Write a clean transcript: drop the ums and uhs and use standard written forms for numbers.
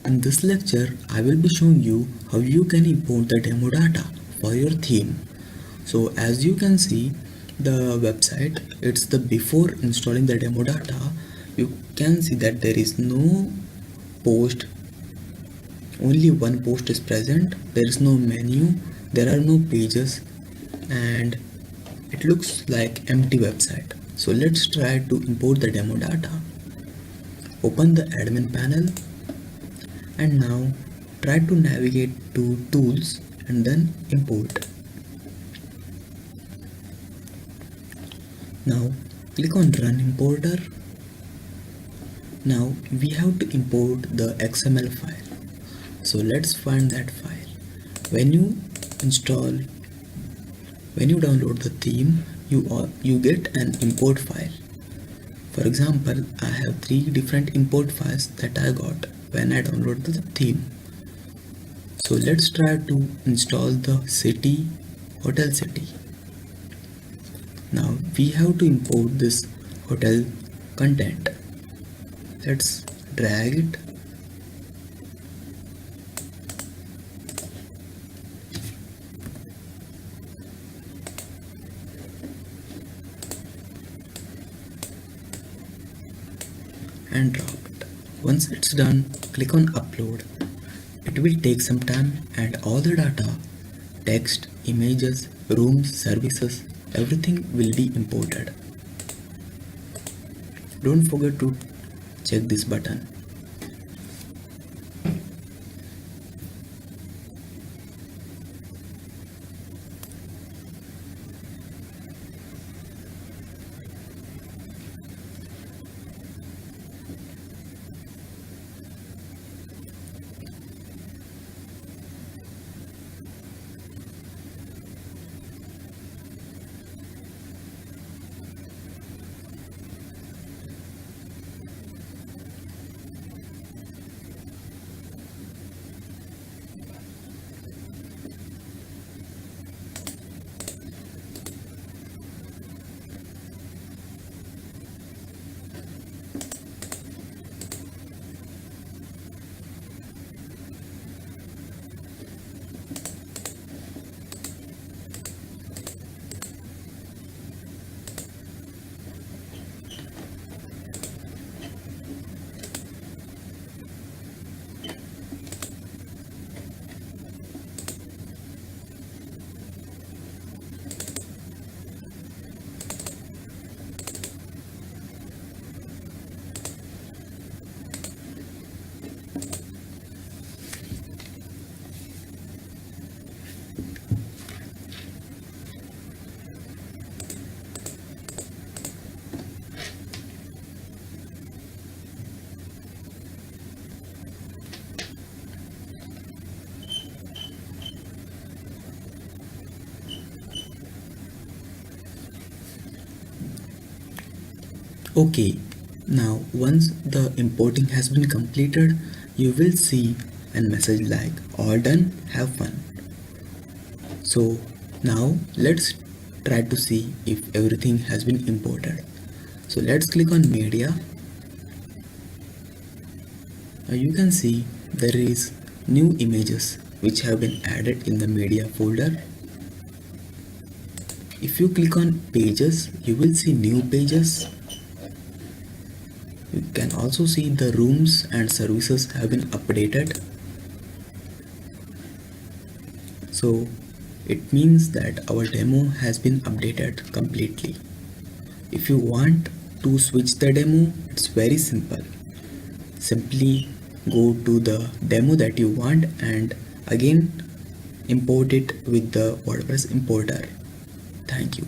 In this lecture, I will be showing you how you can import the demo data for your theme. So as you can see the website, it's the before installing the demo data. You can see that there is no post, only one post is present. There is no menu, there are no pages, and it looks like empty website. So let's try to import the demo data. Open the admin panel and now try to navigate to tools and then import. Now click on run importer. Now we have to import the XML file. So let's find that file. When you download the theme, you get an import file. For example, I have 3 different import files that I got when I downloaded the theme. So let's try to install the hotel city. Now we have to import this hotel content. Let's drag it. And drop it. Once it's done, click on upload. It will take some time and all the data, text, images, rooms, services, everything will be imported. Don't forget to check this button. Okay, now once the importing has been completed, you will see a message like all done, have fun. So now let's try to see if everything has been imported. So let's click on media. Now you can see there is new images which have been added in the media folder. If you click on pages, you will see new pages. You can also see the rooms and services have been updated. So it means that our demo has been updated completely. If you want to switch the demo, it's very simple. Simply go to the demo that you want and again import it with the WordPress importer. Thank you.